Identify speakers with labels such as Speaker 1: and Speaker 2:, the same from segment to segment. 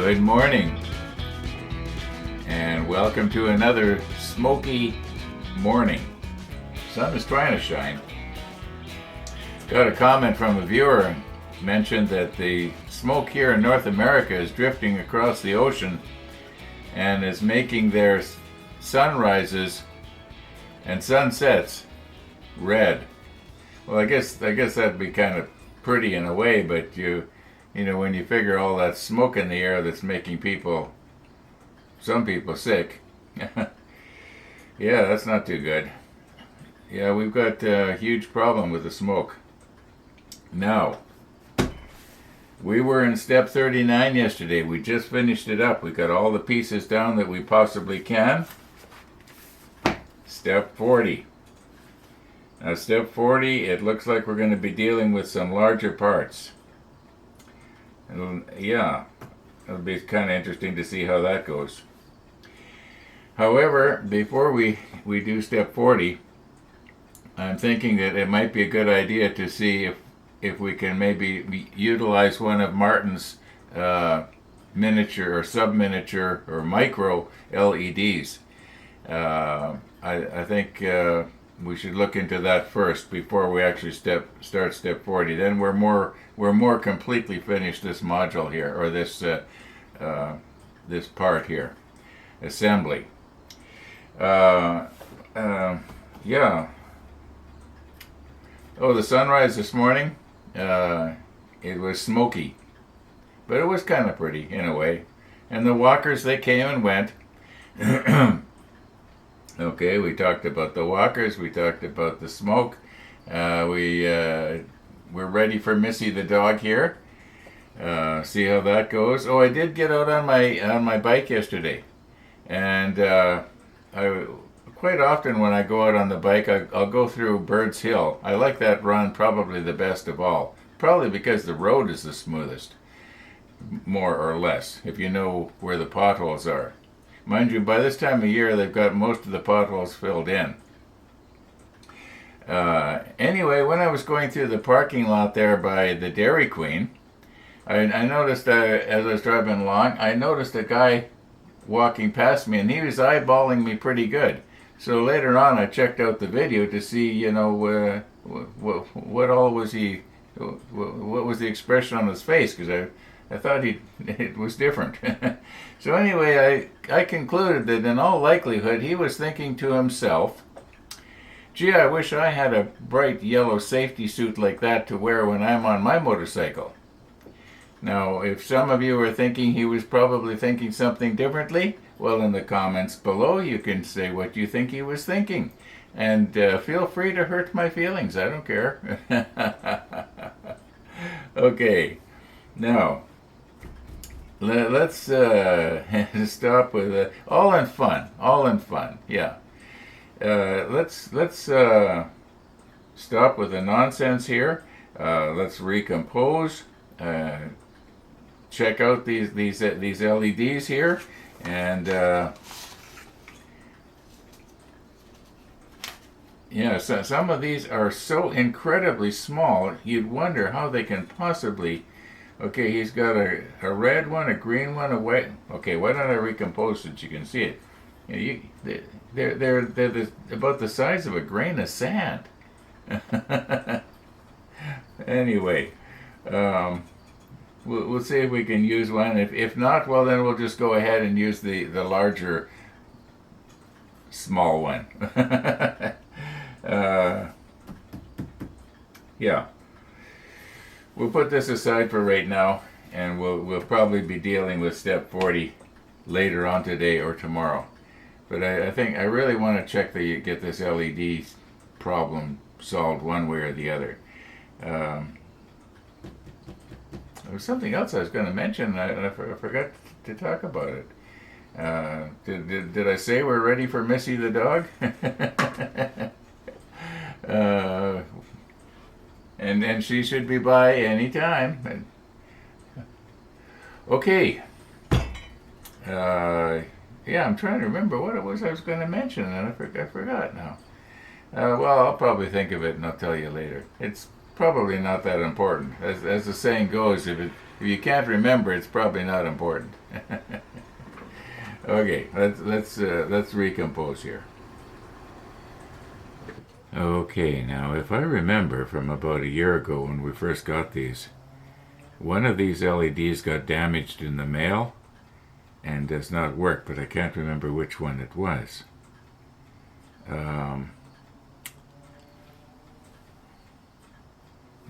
Speaker 1: Good morning, and welcome to another smoky morning. Sun is trying to shine. Got a comment from a viewer mentioned that the smoke here in North America is drifting across the ocean and is making their sunrises and sunsets red. Well, I guess that'd be kind of pretty in a way, but you know, when you figure all that smoke in the air that's making some people sick, yeah, that's not too good. Yeah, we've got a huge problem with the smoke. Now, we were in step 39 yesterday. We just finished it up. We got all the pieces down that we possibly can. Step 40. Now, step 40, it looks like we're going to be dealing with some larger parts. Yeah, it'll be kind of interesting to see how that goes. However, before we do step 40, I'm thinking that it might be a good idea to see if we can maybe utilize one of Martin's miniature or sub-miniature or micro LEDs. I think we should look into that first before we actually start step 40. Then we're more completely finished this module here, or this part here, assembly. Yeah. Oh, the sunrise this morning, it was smoky, but it was kind of pretty in a way. And the walkers, they came and went. Okay, we talked about the walkers, we talked about the smoke. We're ready for Missy the dog here. See how that goes. Oh, I did get out on my bike yesterday, and I quite often when I go out on the bike, I'll go through Bird's Hill. I like that run probably the best of all, probably because the road is the smoothest, more or less, if you know where the potholes are. Mind you, by this time of year, they've got most of the potholes filled in. Anyway, when I was going through the parking lot there by the Dairy Queen, I noticed, as I was driving along, I noticed a guy walking past me, and he was eyeballing me pretty good. So later on, I checked out the video to see, you know, what all was he, what was the expression on his face, because I thought it was different. So anyway, I concluded that in all likelihood he was thinking to himself, gee, I wish I had a bright yellow safety suit like that to wear when I'm on my motorcycle. Now, if some of you are thinking he was probably thinking something differently, well, in the comments below you can say what you think he was thinking. And feel free to hurt my feelings, I don't care. Okay, now, let's stop with all in fun, yeah. Let's stop with the nonsense here. Let's recompose. Check out these LEDs here, and yeah, so some of these are so incredibly small you'd wonder how they can possibly. Okay, he's got a red one, a green one, a white. Okay, why don't I recompose so that you can see it? You know, they're about the size of a grain of sand. Anyway, we'll see if we can use one. If not, well, then we'll just go ahead and use the larger, small one. Yeah. We'll put this aside for right now, and we'll probably be dealing with step 40 later on today or tomorrow. But I think I really want to get this LED problem solved one way or the other. There was something else I was going to mention, and I forgot to talk about it. Did I say we're ready for Missy the dog? And she should be by any time. Okay. Yeah, I'm trying to remember what it was I was going to mention, and I forgot now. Well, I'll probably think of it, and I'll tell you later. It's probably not that important. As the saying goes, if you can't remember, it's probably not important. Okay, let's recompose here. Okay, now if I remember from about a year ago when we first got these, one of these LEDs got damaged in the mail and does not work, but I can't remember which one it was.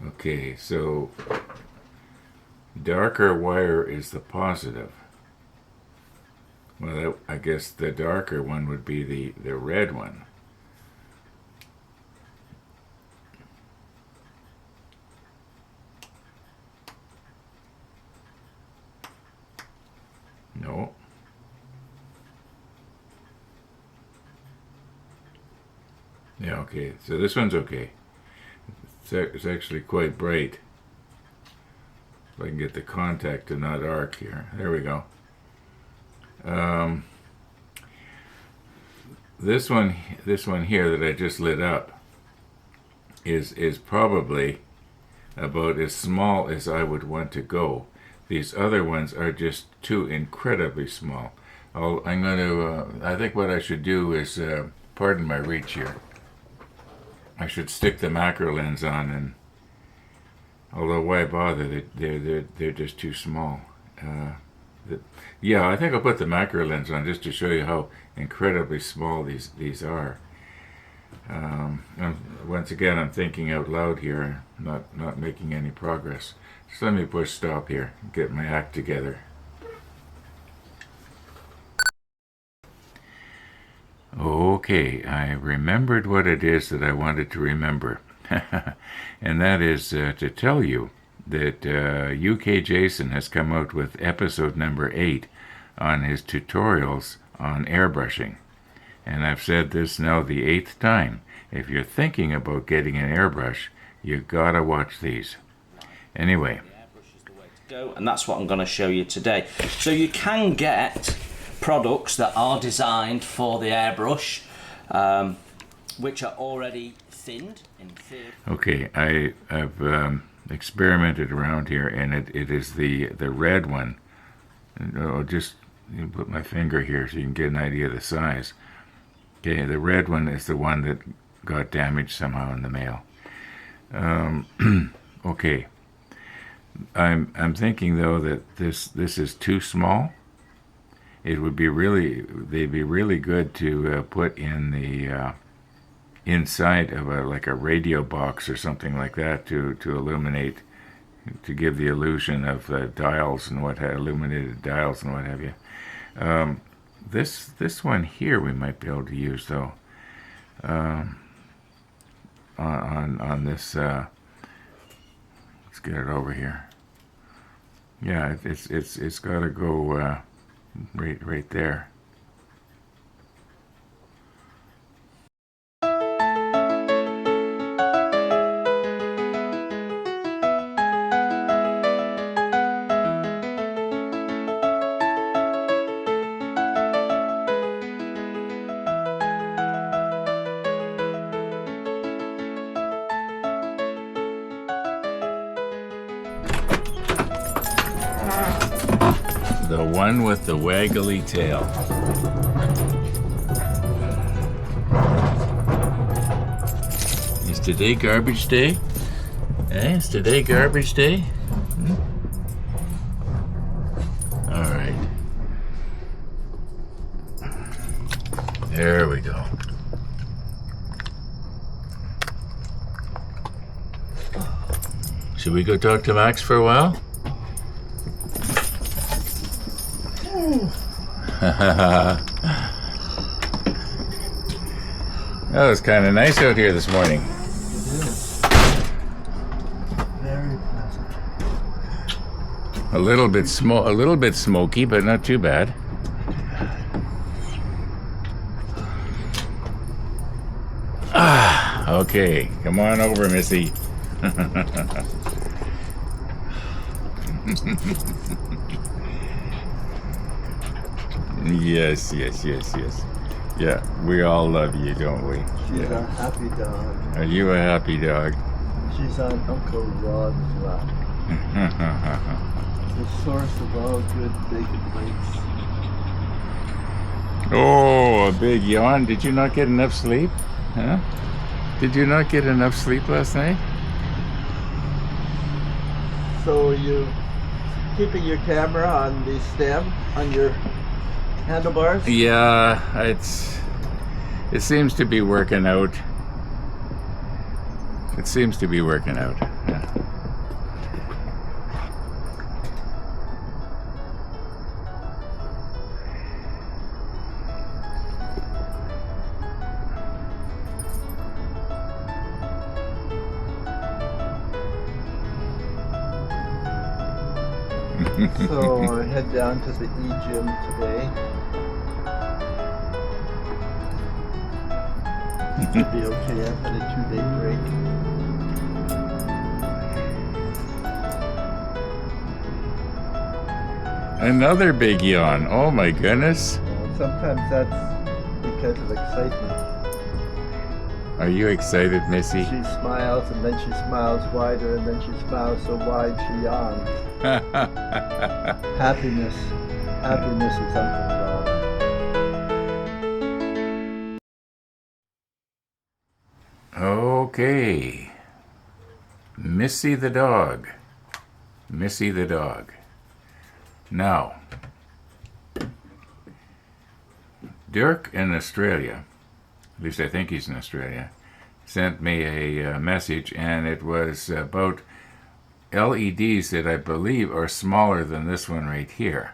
Speaker 1: Okay, so darker wire is the positive. Well, I guess the darker one would be the red one. No. Yeah, okay. So this one's okay. It's actually quite bright. If I can get the contact to not arc here. There we go. This one here that I just lit up is probably about as small as I would want to go. These other ones are just too incredibly small. I think what I should do is, pardon my reach here, I should stick the macro lens on, and although why bother, they're just too small. Yeah, I think I'll put the macro lens on just to show you how incredibly small these are. Once again, I'm thinking out loud here, not making any progress. So let me push stop here, get my act together. Okay, I remembered what it is that I wanted to remember. And that is to tell you that UK Jason has come out with episode number 8 on his tutorials on airbrushing. And I've said this now the 8th time. If you're thinking about getting an airbrush, you gotta watch these. Anyway.
Speaker 2: The airbrush is the way to go, and that's what I'm going to show you today. So you can get products that are designed for the airbrush, which are already thinned in theory.
Speaker 1: Okay, I've experimented around here, and it is the red one. I'll just put my finger here so you can get an idea of the size. Okay, the red one is the one that got damaged somehow in the mail. Okay, I'm thinking though that this is too small. It would be they'd be really good to put in the inside of like a radio box or something like that to illuminate, to give the illusion of dials and illuminated dials and what have you. This one here we might be able to use though. On this, let's get it over here. Yeah, it's got to go right there. The one with the waggly tail. Is today garbage day? Eh? Is today garbage day? All right. There we go. Should we go talk to Max for a while? Oh, it's kind of nice out here this morning.
Speaker 3: It is. Very pleasant.
Speaker 1: A little bit smoky, but not too bad. Ah, okay. Come on over, Missy. Yes. Yeah, we all love you, don't we?
Speaker 3: She's a happy dog.
Speaker 1: Are you a happy dog?
Speaker 3: She's on Uncle Rod's lap. The source of all good big bites.
Speaker 1: Oh, a big yawn. Did you not get enough sleep? Huh? Did you not get enough sleep last night?
Speaker 3: So are you keeping your camera on the stem, on your handlebars?
Speaker 1: Yeah, it seems to be working out. It seems to be working out. Yeah.
Speaker 3: So I head down to the E-gym today. Should be okay. I've had a 2-day break.
Speaker 1: Another big yawn. Oh my goodness.
Speaker 3: Sometimes that's because of excitement.
Speaker 1: Are you excited, Missy?
Speaker 3: She smiles and then she smiles wider and then she smiles so wide she yawns. Happiness. Happiness is Uncle Rod.
Speaker 1: Okay. Missy the dog. Missy the dog. Now, Dirk in Australia, at least I think he's in Australia, sent me a message, and it was about LEDs that I believe are smaller than this one right here.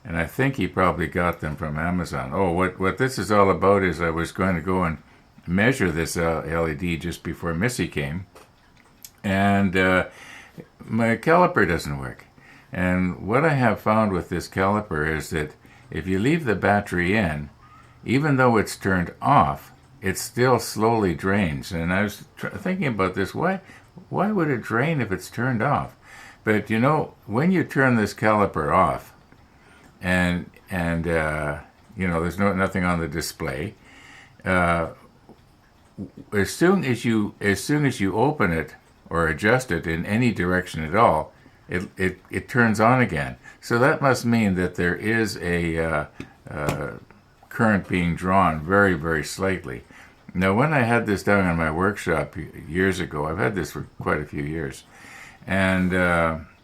Speaker 1: And I think he probably got them from Amazon. Oh, what this is all about is I was going to go and measure this LED just before Missy came, and my caliper doesn't work. And what I have found with this caliper is that if you leave the battery in, even though it's turned off, it still slowly drains. And I was thinking about this, why would it drain if it's turned off? But you know, when you turn this caliper off, and you know, there's nothing on the display, as soon as you open it or adjust it in any direction at all, it turns on again. So that must mean that there is a current being drawn very, very slightly. Now, when I had this done in my workshop years ago, I've had this for quite a few years, and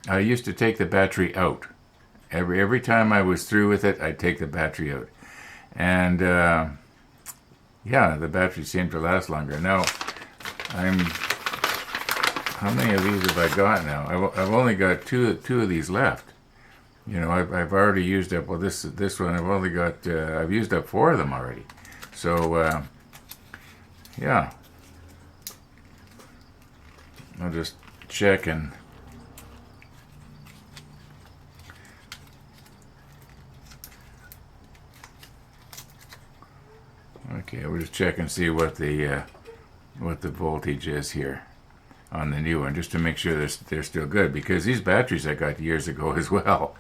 Speaker 1: I used to take the battery out. Every time I was through with it, I'd take the battery out. And yeah, the battery seemed to last longer. Now, how many of these have I got now? I've only got two of these left. You know, I've already used up, well, this one, I've only got, I've used up 4 of them already. So, yeah. I'll just check and... Okay, we'll just check and see what the voltage is here on the new one, just to make sure they're still good, because these batteries I got years ago as well.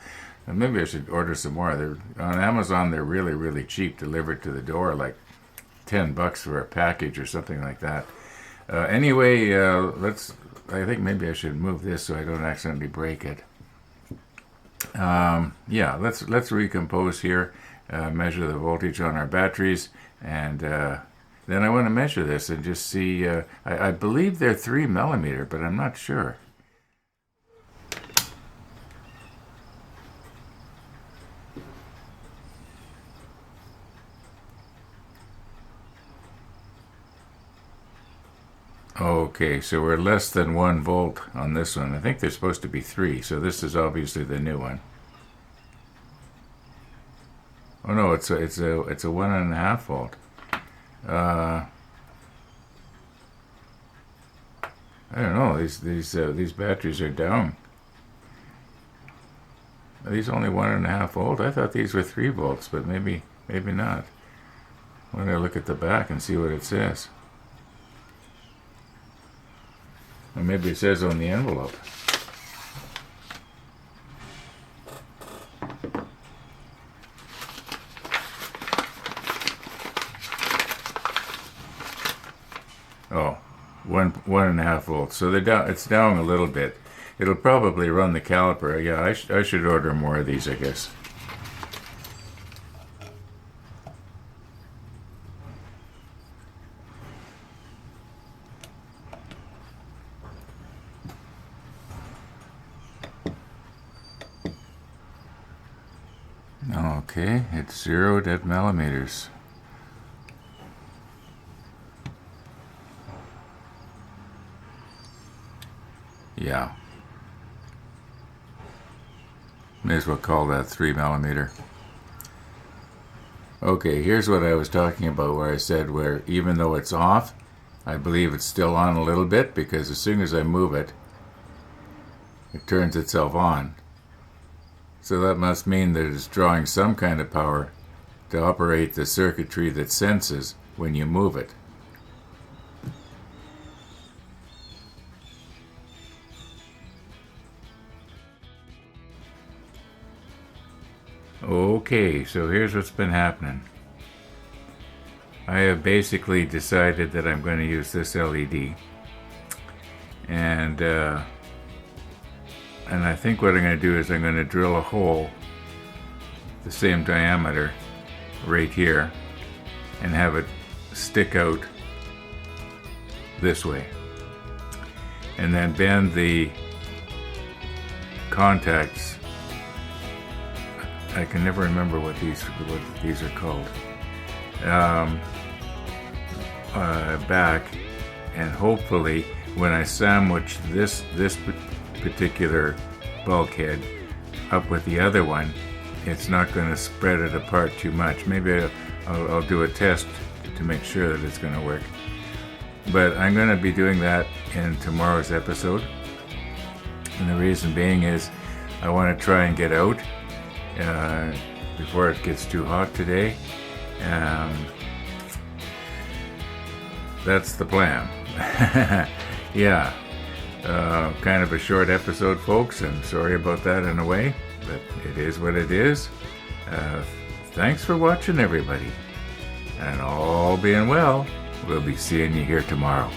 Speaker 1: And maybe I should order some more. They're on Amazon. They're really, really cheap, delivered to the door, like $10 for a package or something like that. Anyway, I think maybe I should move this so I don't accidentally break it. Yeah, let's recompose here, measure the voltage on our batteries, and then I want to measure this and just see. I believe they're 3 millimeter, but I'm not sure. Okay, so we're less than 1 volt on this one. I think they're supposed to be 3, so this is obviously the new one. Oh no, it's a 1.5 volt. I don't know. These batteries are down. Are these only 1.5 volt? I thought these were 3 volts, but maybe not. I'm gonna look at the back and see what it says. Or maybe it says on the envelope. Oh, one and a half volts. So they're down. It's down a little bit. It'll probably run the caliper. Yeah, I should order more of these, I guess. Okay, it's zeroed at millimeters. Yeah. May as well call that 3 millimeter. Okay, here's what I was talking about where I said where even though it's off, I believe it's still on a little bit because as soon as I move it, it turns itself on. So that must mean that it's drawing some kind of power to operate the circuitry that senses when you move it. Okay, so here's what's been happening. I have basically decided that I'm going to use this LED, and I think what I'm going to do is I'm going to drill a hole the same diameter right here and have it stick out this way, and then bend the contacts. I can never remember what these are called. Back, and hopefully when I sandwich this particular bulkhead up with the other one, it's not going to spread it apart too much. Maybe I'll do a test to make sure that it's going to work. But I'm going to be doing that in tomorrow's episode, and the reason being is I want to try and get out before it gets too hot today. That's the plan. Yeah, kind of a short episode, folks. I'm sorry about that in a way, but it is what it is. Thanks for watching, everybody. And all being well, we'll be seeing you here tomorrow.